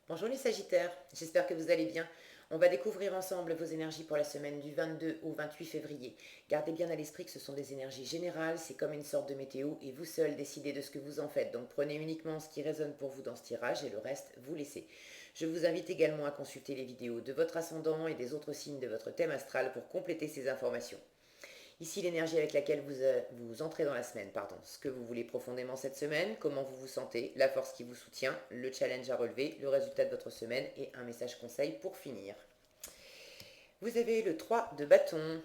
Bonjour les Sagittaires, j'espère que vous allez bien. On va découvrir ensemble vos énergies pour la semaine du 22 au 28 février. Gardez bien à l'esprit que ce sont des énergies générales, c'est comme une sorte de météo et vous seul décidez de ce que vous en faites. Donc prenez uniquement ce qui résonne pour vous dans ce tirage et le reste, vous laissez. Je vous invite également à consulter les vidéos de votre ascendant et des autres signes de votre thème astral pour compléter ces informations. Ici l'énergie avec laquelle vous entrez dans la semaine, pardon. Ce que vous voulez profondément cette semaine, comment vous vous sentez, la force qui vous soutient, le challenge à relever, le résultat de votre semaine et un message conseil pour finir. Vous avez le 3 de bâton,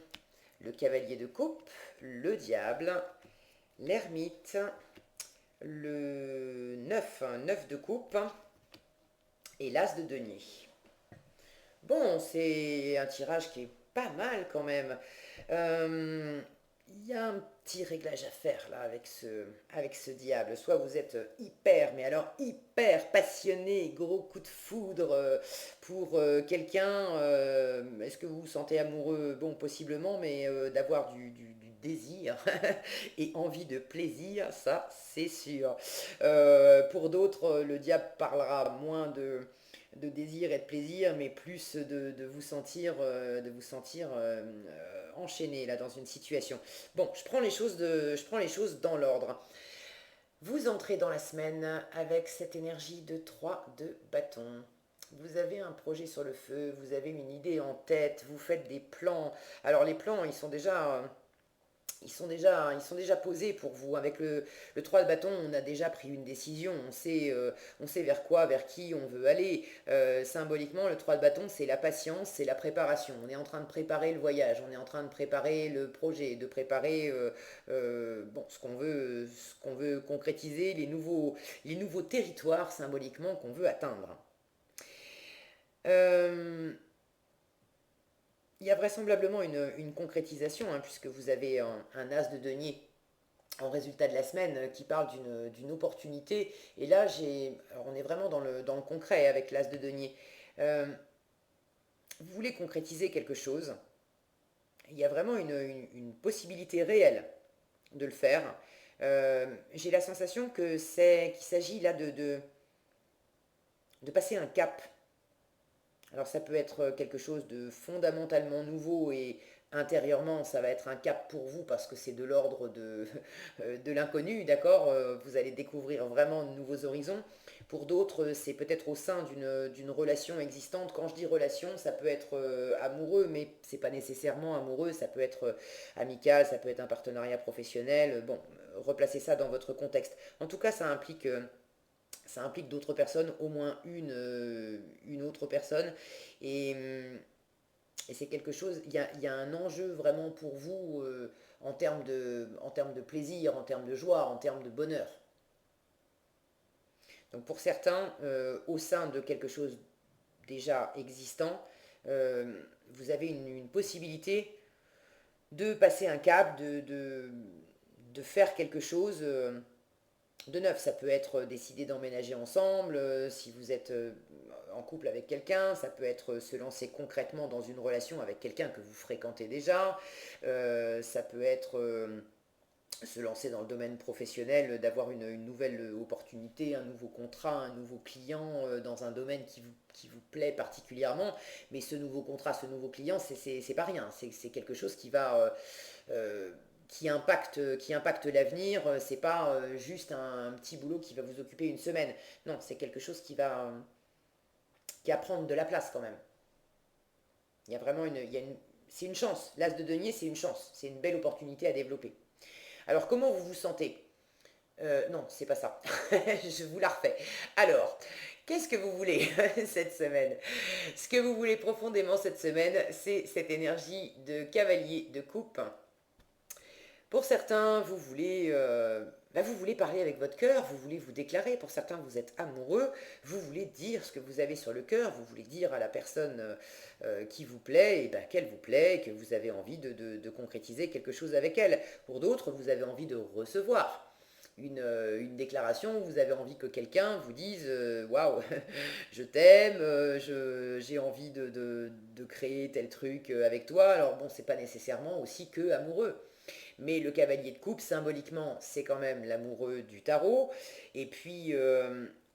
le cavalier de coupe, le diable, l'ermite, le 9 de coupe et l'as de denier. Bon, c'est un tirage qui est pas mal quand même. Euh, Il y a un petit réglage à faire là avec ce diable. Soit vous êtes hyper, mais alors hyper passionné, gros coup de foudre pour quelqu'un. Est-ce que vous vous sentez amoureux? Bon, possiblement, mais d'avoir du désir et envie de plaisir, ça c'est sûr. Pour d'autres, le diable parlera moins de désir et de plaisir, mais plus de vous sentir enchaîné là dans une situation. Bon, je prends les choses dans l'ordre. Vous entrez dans la semaine avec cette énergie de 3 de bâton. Vous avez un projet sur le feu, vous avez une idée en tête, vous faites des plans. Alors les plans, ils sont déjà posés pour vous. Avec le 3 de bâton, on a déjà pris une décision. On sait vers quoi, vers qui on veut aller. Symboliquement, le 3 de bâton, c'est la patience, c'est la préparation. On est en train de préparer le voyage, on est en train de préparer le projet, de préparer bon, ce qu'on veut concrétiser, les nouveaux territoires symboliquement qu'on veut atteindre. Euh, il y a vraisemblablement une concrétisation, hein, puisque vous avez un as de denier en résultat de la semaine qui parle d'une opportunité. Et là, alors on est vraiment dans le concret avec l'as de denier. Euh, vous voulez concrétiser quelque chose, il y a vraiment une possibilité réelle de le faire. J'ai la sensation qu'il s'agit là de passer un cap. Alors ça peut être quelque chose de fondamentalement nouveau et intérieurement ça va être un cap pour vous parce que c'est de l'ordre de l'inconnu, d'accord. Vous allez découvrir vraiment de nouveaux horizons. Pour d'autres, c'est peut-être au sein d'une relation existante. Quand je dis relation, ça peut être amoureux, mais c'est pas nécessairement amoureux, ça peut être amical, ça peut être un partenariat professionnel. Bon, replacez ça dans votre contexte. En tout cas, ça implique d'autres personnes, au moins une autre personne. Et, et c'est quelque chose, il y a un enjeu vraiment pour vous en termes de plaisir, en termes de joie, en termes de bonheur. Donc pour certains, au sein de quelque chose déjà existant, vous avez une possibilité de passer un cap, de faire quelque chose de neuf. Ça peut être décider d'emménager ensemble, si vous êtes en couple avec quelqu'un, ça peut être se lancer concrètement dans une relation avec quelqu'un que vous fréquentez déjà, ça peut être se lancer dans le domaine professionnel, d'avoir une nouvelle opportunité, un nouveau contrat, un nouveau client dans un domaine qui vous plaît particulièrement. Mais ce nouveau contrat, ce nouveau client, c'est pas rien. C'est quelque chose euh, qui impacte l'avenir. C'est pas juste un petit boulot qui va vous occuper une semaine. Non, c'est quelque chose qui va prendre de la place quand même. Il y a vraiment c'est une chance. L'as de denier, c'est une chance. C'est une belle opportunité à développer. Alors, comment vous vous sentez? Non, c'est pas ça. Je vous la refais. Alors, qu'est-ce que vous voulez cette semaine? Ce que vous voulez profondément cette semaine, c'est cette énergie de cavalier de coupe. Pour certains, vous voulez parler avec votre cœur, vous voulez vous déclarer. Pour certains, vous êtes amoureux, vous voulez dire ce que vous avez sur le cœur, vous voulez dire à la personne qui vous plaît, et ben, qu'elle vous plaît, que vous avez envie de concrétiser quelque chose avec elle. Pour d'autres, vous avez envie de recevoir une déclaration, vous avez envie que quelqu'un vous dise waouh, je t'aime, j'ai envie de créer tel truc avec toi. Alors bon, c'est pas nécessairement aussi que amoureux. Mais le cavalier de coupe, symboliquement, c'est quand même l'amoureux du tarot. Et puis,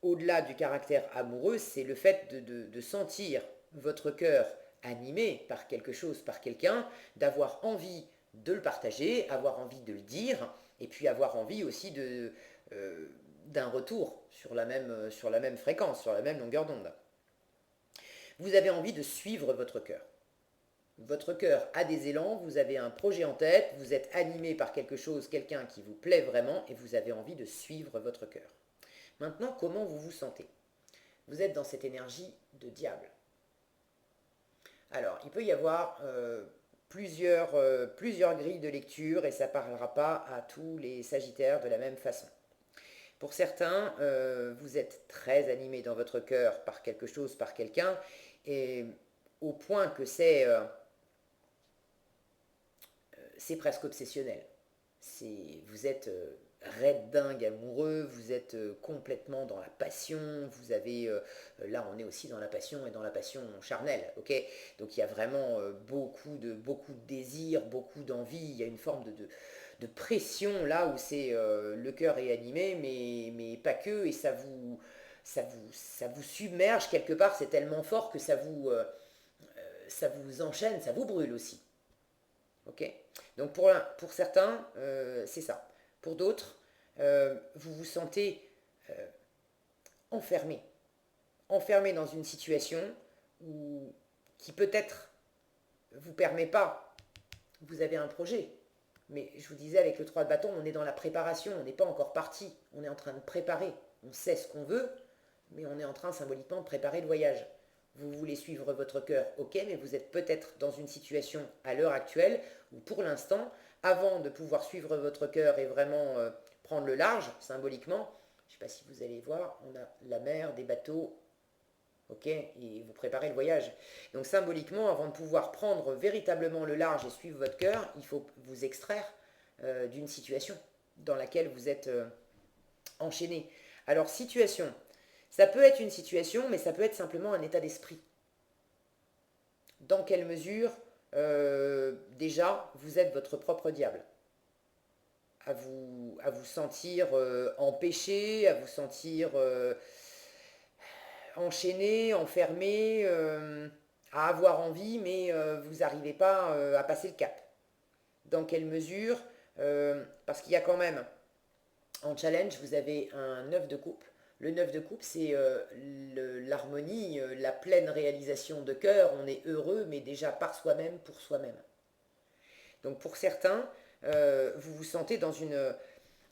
au-delà du caractère amoureux, c'est le fait de sentir votre cœur animé par quelque chose, par quelqu'un, d'avoir envie de le partager, avoir envie de le dire, et puis avoir envie aussi d'un retour sur la même fréquence, sur la même longueur d'onde. Vous avez envie de suivre votre cœur. Votre cœur a des élans, vous avez un projet en tête, vous êtes animé par quelque chose, quelqu'un qui vous plaît vraiment, et vous avez envie de suivre votre cœur. Maintenant, comment vous vous sentez? Vous êtes dans cette énergie de diable. Alors, il peut y avoir plusieurs grilles de lecture et ça ne parlera pas à tous les Sagittaires de la même façon. Pour certains, vous êtes très animé dans votre cœur par quelque chose, par quelqu'un, et au point que c'est presque obsessionnel. Vous êtes raide dingue amoureux, vous êtes complètement dans la passion, vous avez, là on est aussi dans la passion et dans la passion charnelle, ok. Donc il y a vraiment beaucoup de désir, beaucoup d'envie, il y a une forme de pression là où le cœur est animé, mais pas que, et ça vous submerge quelque part, c'est tellement fort que ça vous enchaîne, ça vous brûle aussi. Ok. Donc pour certains, c'est ça. Pour d'autres, vous vous sentez euh, enfermé. Enfermé dans une situation qui peut-être vous permet pas. Vous avez un projet. Mais je vous disais, avec le 3 de bâton, on est dans la préparation. On n'est pas encore parti. On est en train de préparer. On sait ce qu'on veut, mais on est en train symboliquement de préparer le voyage. Vous voulez suivre votre cœur, ok, mais vous êtes peut-être dans une situation à l'heure actuelle où pour l'instant, avant de pouvoir suivre votre cœur et vraiment prendre le large, symboliquement, je ne sais pas si vous allez voir, on a la mer, des bateaux, ok, et vous préparez le voyage. Donc symboliquement, avant de pouvoir prendre véritablement le large et suivre votre cœur, il faut vous extraire d'une situation dans laquelle vous êtes enchaîné. Alors situation, ça peut être une situation, mais ça peut être simplement un état d'esprit. Dans quelle mesure, déjà, vous êtes votre propre diable? À vous sentir empêché, à vous sentir enchaîné, enfermé, à avoir envie, mais vous n'arrivez pas à passer le cap. Dans quelle mesure? Parce qu'il y a quand même, en challenge, vous avez un 9 de coupe. Le 9 de coupe, c'est l'harmonie, la pleine réalisation de cœur. On est heureux, mais déjà par soi-même, pour soi-même. Donc pour certains, vous vous sentez dans une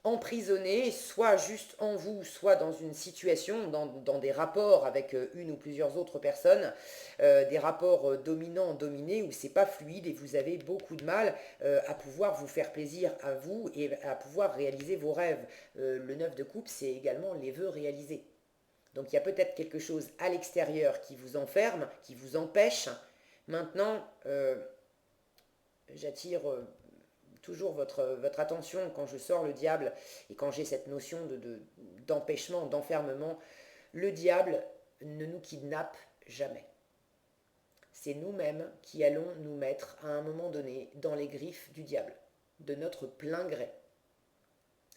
emprisonné, soit juste en vous, soit dans une situation, dans des rapports avec une ou plusieurs autres personnes, des rapports dominants-dominés où c'est pas fluide et vous avez beaucoup de mal à pouvoir vous faire plaisir à vous et à pouvoir réaliser vos rêves. Le 9 de coupe, c'est également les vœux réalisés. Donc il y a peut-être quelque chose à l'extérieur qui vous enferme, qui vous empêche. Maintenant, j'attire toujours votre attention quand je sors le diable et quand j'ai cette notion d'empêchement, d'enfermement. Le diable ne nous kidnappe jamais. C'est nous-mêmes qui allons nous mettre à un moment donné dans les griffes du diable, de notre plein gré.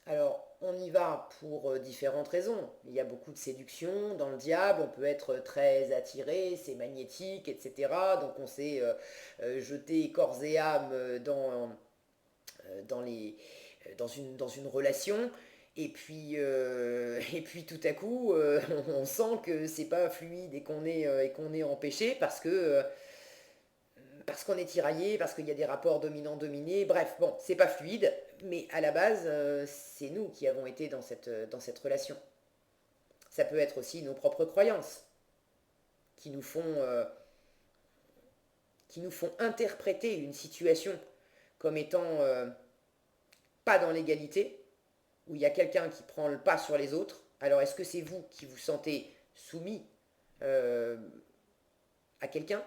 Alors, on y va pour différentes raisons. Il y a beaucoup de séduction dans le diable, on peut être très attiré, c'est magnétique, etc. Donc on s'est jeté corps et âme dans, les, dans une relation. Et puis tout à coup, on sent que c'est pas fluide et qu'on est empêché parce qu'on est tiraillé, parce qu'il y a des rapports dominants-dominés. Bref, bon, c'est pas fluide, mais à la base, c'est nous qui avons été dans cette relation. Ça peut être aussi nos propres croyances qui nous font, euh, qui nous font interpréter une situation comme étant pas dans l'égalité, où il y a quelqu'un qui prend le pas sur les autres. Alors est-ce que c'est vous qui vous sentez soumis euh, à quelqu'un,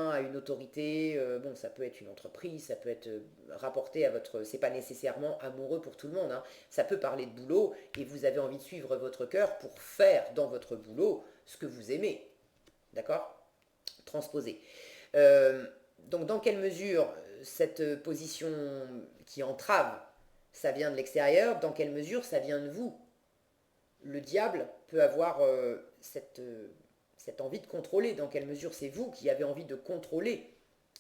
à une autorité? Bon, ça peut être une entreprise, ça peut être rapporté à votre... C'est pas nécessairement amoureux pour tout le monde, hein. Ça peut parler de boulot et vous avez envie de suivre votre cœur pour faire dans votre boulot ce que vous aimez. D'accord? Transposer. Euh, donc dans quelle mesure cette position qui entrave, ça vient de l'extérieur? Dans quelle mesure ça vient de vous? le diable peut avoir cette envie de contrôler. Dans quelle mesure c'est vous qui avez envie de contrôler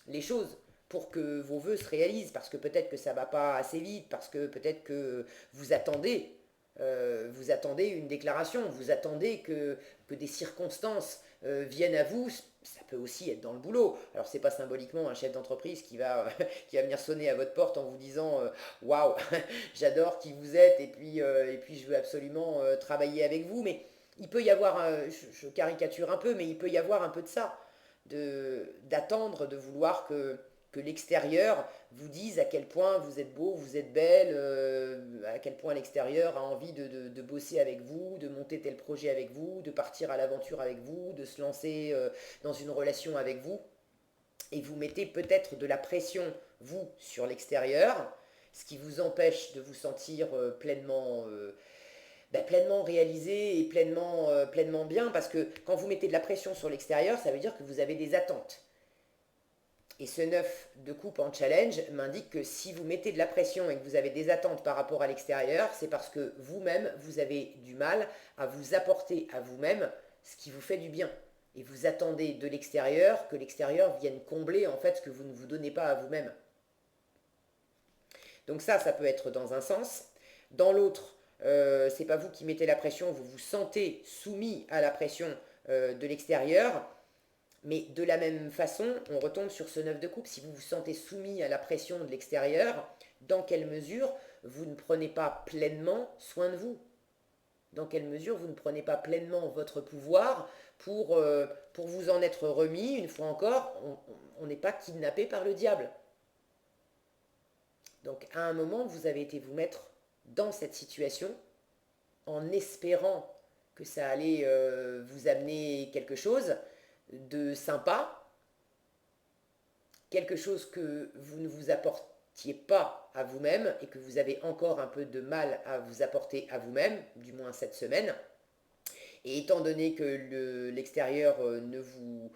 les choses pour que vos vœux se réalisent, parce que peut-être que ça ne va pas assez vite, parce que peut-être que vous attendez une déclaration, vous attendez que des circonstances viennent à vous. Ça peut aussi être dans le boulot. Alors c'est pas symboliquement un chef d'entreprise qui va venir sonner à votre porte en vous disant waouh, j'adore qui vous êtes et puis je veux absolument travailler avec vous. Mais il peut y avoir, je caricature un peu, mais il peut y avoir un peu de ça, d'attendre, de vouloir que l'extérieur vous dise à quel point vous êtes beau, vous êtes belle, à quel point l'extérieur a envie de bosser avec vous, de monter tel projet avec vous, de partir à l'aventure avec vous, de se lancer dans une relation avec vous. Et vous mettez peut-être de la pression, vous, sur l'extérieur, ce qui vous empêche de vous sentir pleinement réalisé et pleinement bien, parce que quand vous mettez de la pression sur l'extérieur, ça veut dire que vous avez des attentes. Et ce 9 de coupe en challenge m'indique que si vous mettez de la pression et que vous avez des attentes par rapport à l'extérieur, c'est parce que vous-même, vous avez du mal à vous apporter à vous-même ce qui vous fait du bien. Et vous attendez de l'extérieur que l'extérieur vienne combler en fait ce que vous ne vous donnez pas à vous-même. Donc ça peut être dans un sens. Dans l'autre, c'est pas vous qui mettez la pression, vous vous sentez soumis à la pression de l'extérieur. Mais de la même façon, on retombe sur ce 9 de coupe. Si vous vous sentez soumis à la pression de l'extérieur, dans quelle mesure vous ne prenez pas pleinement soin de vous? Dans quelle mesure vous ne prenez pas pleinement votre pouvoir pour vous en être remis? Une fois encore, on n'est pas kidnappé par le diable. Donc à un moment, vous avez été vous mettre dans cette situation en espérant que ça allait vous amener quelque chose de sympa, quelque chose que vous ne vous apportiez pas à vous-même et que vous avez encore un peu de mal à vous apporter à vous-même, du moins cette semaine. Et étant donné que l'extérieur ne vous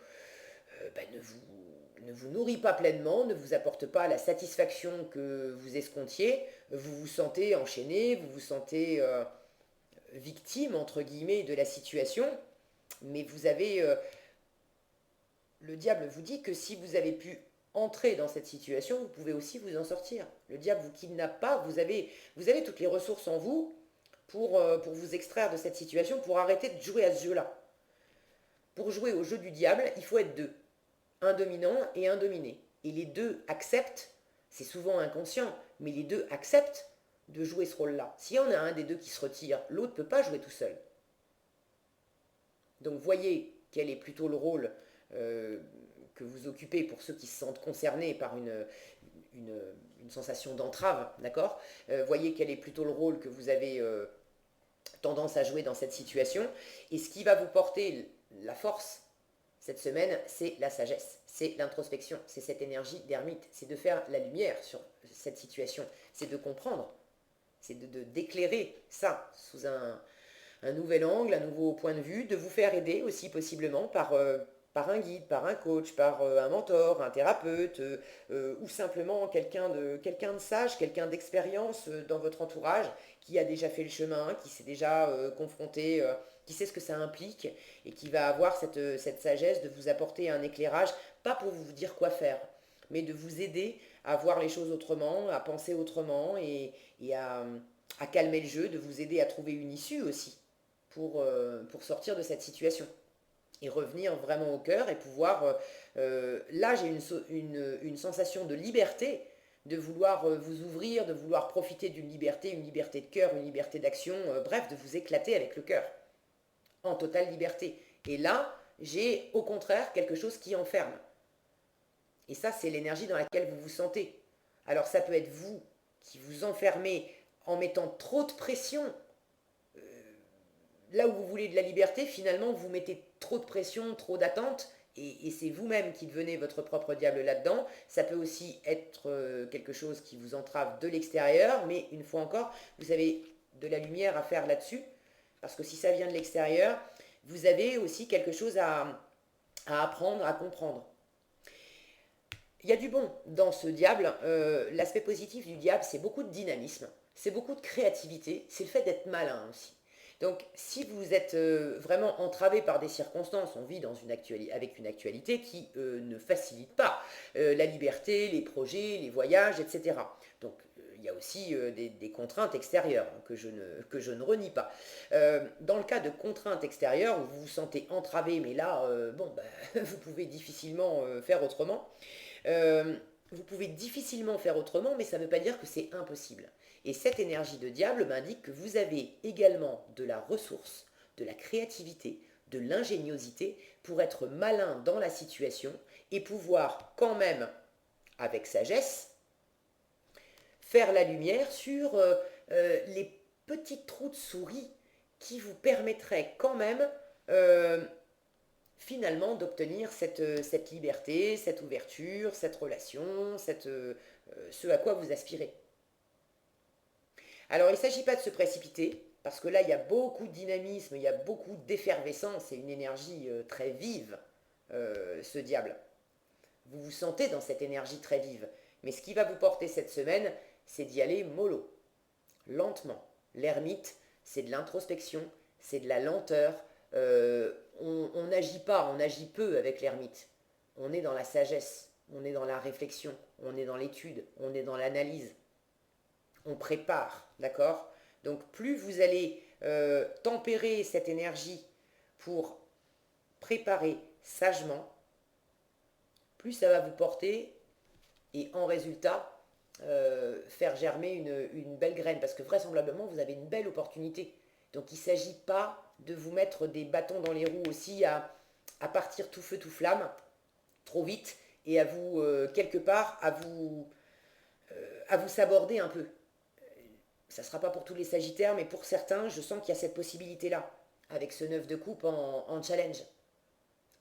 nourrit pas pleinement, ne vous apporte pas la satisfaction que vous escomptiez, vous vous sentez enchaîné, vous vous sentez victime, entre guillemets, de la situation, mais vous avez... le diable vous dit que si vous avez pu entrer dans cette situation, vous pouvez aussi vous en sortir. Le diable vous kidnappe pas, vous avez toutes les ressources en vous pour vous extraire de cette situation, pour arrêter de jouer à ce jeu-là. Pour jouer au jeu du diable, il faut être deux. Un dominant et un dominé. Et les deux acceptent, c'est souvent inconscient, mais les deux acceptent de jouer ce rôle-là. S'il y en a un des deux qui se retire, l'autre ne peut pas jouer tout seul. Donc voyez quel est plutôt le rôle que vous occupez pour ceux qui se sentent concernés par une sensation d'entrave, d'accord? Voyez quel est plutôt le rôle que vous avez tendance à jouer dans cette situation. Et ce qui va vous porter la force cette semaine, c'est la sagesse, c'est l'introspection, c'est cette énergie d'ermite, c'est de faire la lumière sur cette situation, c'est de comprendre, c'est d'éclairer ça sous un nouvel angle, un nouveau point de vue, de vous faire aider aussi possiblement par un guide, par un coach, par un mentor, un thérapeute, ou simplement quelqu'un de sage, quelqu'un d'expérience dans votre entourage, qui a déjà fait le chemin, qui s'est déjà confronté, qui sait ce que ça implique, et qui va avoir cette sagesse de vous apporter un éclairage, pas pour vous dire quoi faire, mais de vous aider à voir les choses autrement, à penser autrement, et à calmer le jeu, de vous aider à trouver une issue aussi, pour sortir de cette situation et revenir vraiment au cœur et pouvoir... là, j'ai une sensation de liberté, de vouloir vous ouvrir, de vouloir profiter d'une liberté, une liberté de cœur, une liberté d'action, bref, de vous éclater avec le cœur, en totale liberté. Et là, j'ai au contraire quelque chose qui enferme. Et ça, c'est l'énergie dans laquelle vous vous sentez. Alors ça peut être vous qui vous enfermez en mettant trop de pression. Là où vous voulez de la liberté, finalement, vous mettez trop de pression, trop d'attentes, et c'est vous-même qui devenez votre propre diable là-dedans. Ça peut aussi être quelque chose qui vous entrave de l'extérieur, mais une fois encore, vous avez de la lumière à faire là-dessus, parce que si ça vient de l'extérieur, vous avez aussi quelque chose à apprendre, à comprendre. Il y a du bon dans ce diable. L'aspect positif du diable, c'est beaucoup de dynamisme, c'est beaucoup de créativité, c'est le fait d'être malin aussi. Donc, si vous êtes vraiment entravé par des circonstances, on vit avec une actualité qui ne facilite pas la liberté, les projets, les voyages, etc. Donc, il y a aussi des contraintes extérieures hein, que je ne renie pas. Dans le cas de contraintes extérieures où vous vous sentez entravé, mais là, bon, bah, vous pouvez difficilement faire autrement. Euh, Vous pouvez difficilement faire autrement, mais ça ne veut pas dire que c'est impossible. Et cette énergie de diable m'indique que vous avez également de la ressource, de la créativité, de l'ingéniosité pour être malin dans la situation et pouvoir quand même, avec sagesse, faire la lumière sur les petits trous de souris qui vous permettraient quand même finalement d'obtenir cette liberté, cette ouverture, cette relation, ce à quoi vous aspirez. Alors il ne s'agit pas de se précipiter, parce que là il y a beaucoup de dynamisme, il y a beaucoup d'effervescence et une énergie très vive, ce diable. Vous vous sentez dans cette énergie très vive. Mais ce qui va vous porter cette semaine, c'est d'y aller mollo, lentement. L'ermite, c'est de l'introspection, c'est de la lenteur. On n'agit pas, on agit peu avec l'ermite. On est dans la sagesse, on est dans la réflexion, on est dans l'étude, on est dans l'analyse. On prépare, d'accord? Donc plus vous allez tempérer cette énergie pour préparer sagement, plus ça va vous porter et en résultat faire germer une belle graine parce que vraisemblablement vous avez une belle opportunité. Donc il ne s'agit pas de vous mettre des bâtons dans les roues aussi à partir tout feu tout flamme trop vite et à vous quelque part à vous saborder un peu. Ça ne sera pas pour tous les sagittaires mais pour certains je sens qu'il y a cette possibilité là avec ce 9 de coupe en challenge.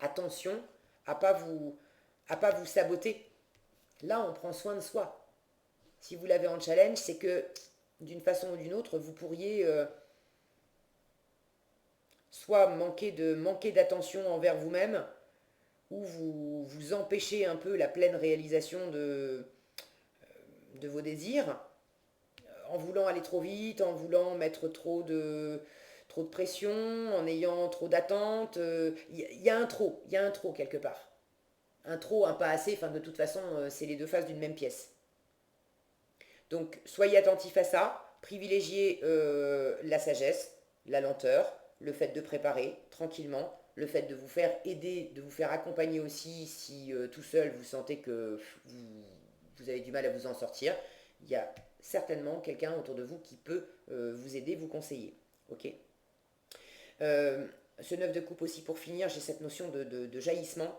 Attention à pas vous saboter. Là on prend soin de soi. Si vous l'avez en challenge, c'est que d'une façon ou d'une autre, vous pourriez soit manquer d'attention envers vous-même, ou vous empêcher un peu la pleine réalisation de vos désirs, en voulant aller trop vite, en voulant mettre trop de pression, en ayant trop d'attentes. Y a un trop, il y a un trop quelque part. Un trop, un pas assez, enfin de toute façon, c'est les deux faces d'une même pièce. Donc soyez attentifs à ça, privilégiez la sagesse, la lenteur, le fait de préparer tranquillement, le fait de vous faire aider, de vous faire accompagner aussi si tout seul vous sentez que vous avez du mal à vous en sortir. Il y a certainement quelqu'un autour de vous qui peut vous aider, vous conseiller. Ok. Euh, Ce 9 de coupe aussi pour finir, j'ai cette notion de jaillissement.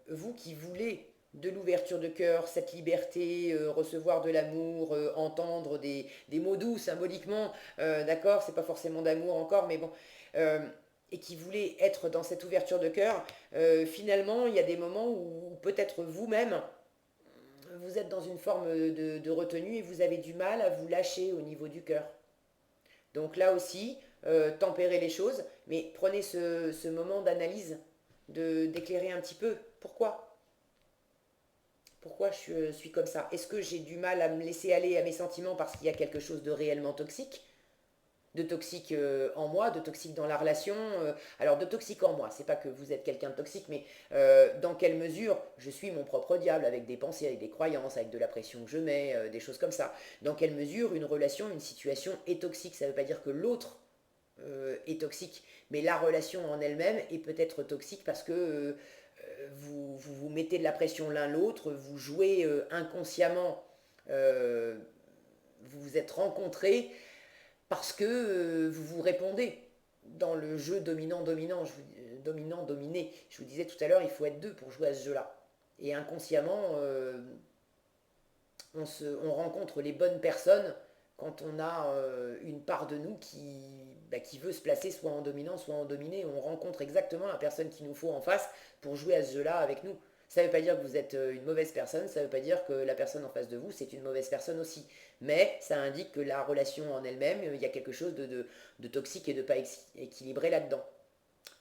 Vous qui voulez de l'ouverture de cœur, cette liberté, recevoir de l'amour, entendre des mots doux symboliquement, d'accord, c'est pas forcément d'amour encore, mais bon, et qui voulait être dans cette ouverture de cœur, finalement, il y a des moments où peut-être vous-même, vous êtes dans une forme de retenue et vous avez du mal à vous lâcher au niveau du cœur. Donc là aussi, tempérez les choses, mais prenez ce moment d'analyse, d'éclairer un petit peu. Pourquoi je suis comme ça? Est-ce que j'ai du mal à me laisser aller à mes sentiments parce qu'il y a quelque chose de réellement toxique? De toxique en moi, de toxique dans la relation. Alors de toxique en moi, c'est pas que vous êtes quelqu'un de toxique, mais dans quelle mesure je suis mon propre diable avec des pensées, avec des croyances, avec de la pression que je mets, des choses comme ça. Dans quelle mesure une relation, une situation est toxique? Ça veut pas dire que l'autre est toxique, mais la relation en elle-même est peut-être toxique parce que vous mettez de la pression l'un l'autre, vous jouez inconsciemment, euh, vous vous êtes rencontrés parce que vous vous répondez dans le jeu dominant-dominant, dominant-dominé. Je vous disais tout à l'heure, il faut être deux pour jouer à ce jeu-là. Et inconsciemment, on rencontre les bonnes personnes quand on a une part de nous qui veut se placer soit en dominant, soit en dominé. On rencontre exactement la personne qu'il nous faut en face pour jouer à ce jeu-là avec nous. Ça ne veut pas dire que vous êtes une mauvaise personne, ça ne veut pas dire que la personne en face de vous, c'est une mauvaise personne aussi. Mais ça indique que la relation en elle-même, il y a quelque chose de toxique et de pas équilibré là-dedans.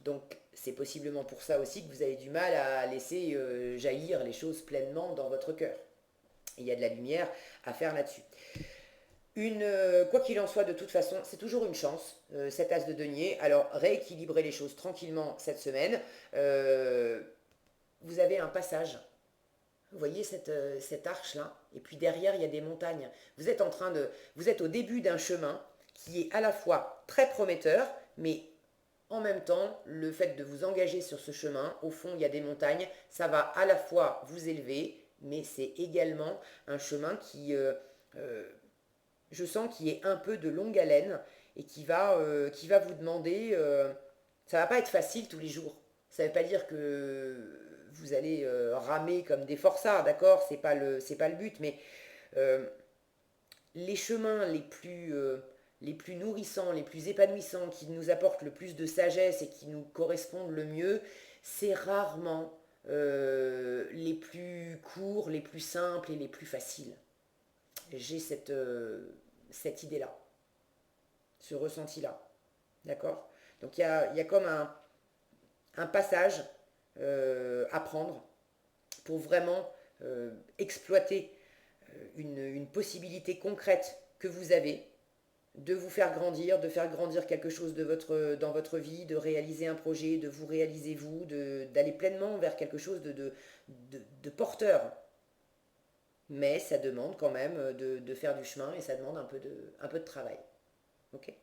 Donc c'est possiblement pour ça aussi que vous avez du mal à laisser jaillir les choses pleinement dans votre cœur. Il y a de la lumière à faire là-dessus. Quoi qu'il en soit, de toute façon, c'est toujours une chance, cet as de denier. Alors, rééquilibrez les choses tranquillement cette semaine. Euh, vous avez un passage. Vous voyez cette arche-là? Et puis derrière, il y a des montagnes. Vous êtes au début d'un chemin qui est à la fois très prometteur, mais en même temps, le fait de vous engager sur ce chemin, au fond, il y a des montagnes, ça va à la fois vous élever, mais c'est également un chemin euh, je sens, qui est un peu de longue haleine et qui va vous demander, ça va pas être facile tous les jours. Ça veut pas dire que vous allez ramer comme des forçats, d'accord? C'est pas le but, mais euh, les chemins les plus nourrissants, les plus épanouissants, qui nous apportent le plus de sagesse et qui nous correspondent le mieux, c'est rarement les plus courts, les plus simples et les plus faciles. J'ai cette idée-là, ce ressenti-là. D'accord? Donc il y a comme un passage à prendre pour vraiment exploiter une possibilité concrète que vous avez de vous faire grandir, de faire grandir quelque chose dans votre vie, de réaliser un projet, de vous réaliser vous, d'aller pleinement vers quelque chose de porteur. Mais ça demande quand même de faire du chemin et ça demande un peu de travail. Ok?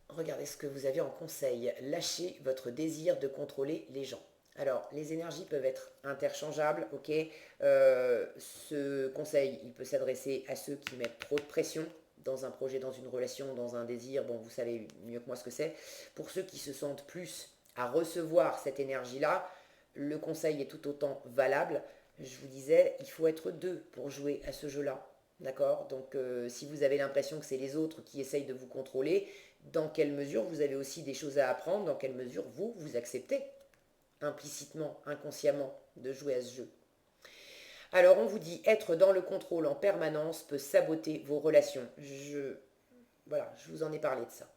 Regardez ce que vous avez en conseil. Lâchez votre désir de contrôler les gens. Alors, les énergies peuvent être interchangeables, ok. Ce conseil, il peut s'adresser à ceux qui mettent trop de pression dans un projet, dans une relation, dans un désir. Bon, vous savez mieux que moi ce que c'est. Pour ceux qui se sentent plus à recevoir cette énergie-là, le conseil est tout autant valable. Je vous disais, il faut être deux pour jouer à ce jeu-là. D'accord? Donc, si vous avez l'impression que c'est les autres qui essayent de vous contrôler, dans quelle mesure vous avez aussi des choses à apprendre, dans quelle mesure vous acceptez implicitement, inconsciemment, de jouer à ce jeu. Alors on vous dit, être dans le contrôle en permanence peut saboter vos relations. Voilà, je vous en ai parlé de ça.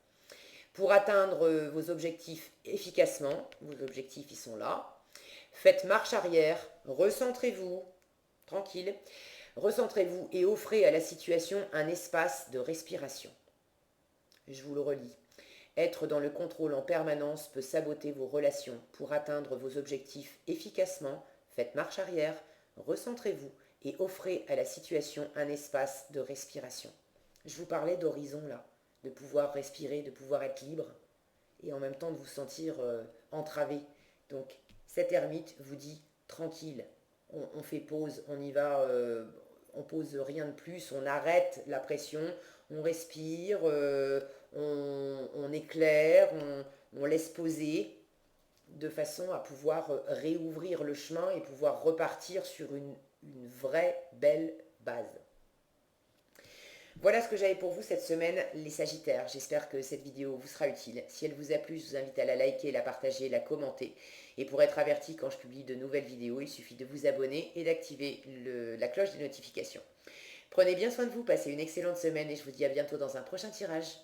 Pour atteindre vos objectifs efficacement, vos objectifs ils sont là, faites marche arrière, recentrez-vous, tranquille, recentrez-vous et offrez à la situation un espace de respiration. Je vous le relis. Être dans le contrôle en permanence peut saboter vos relations. Pour atteindre vos objectifs efficacement, faites marche arrière, recentrez-vous et offrez à la situation un espace de respiration. Je vous parlais d'horizon là, de pouvoir respirer, de pouvoir être libre et en même temps de vous sentir entravé. Donc cet ermite vous dit tranquille, on fait pause, on y va, on pose rien de plus, on arrête la pression, on respire, on éclaire, on laisse poser de façon à pouvoir réouvrir le chemin et pouvoir repartir sur une vraie belle base. Voilà ce que j'avais pour vous cette semaine, les Sagittaires. J'espère que cette vidéo vous sera utile. Si elle vous a plu, je vous invite à la liker, la partager, la commenter. Et pour être averti quand je publie de nouvelles vidéos, il suffit de vous abonner et d'activer la cloche des notifications. Prenez bien soin de vous, passez une excellente semaine et je vous dis à bientôt dans un prochain tirage.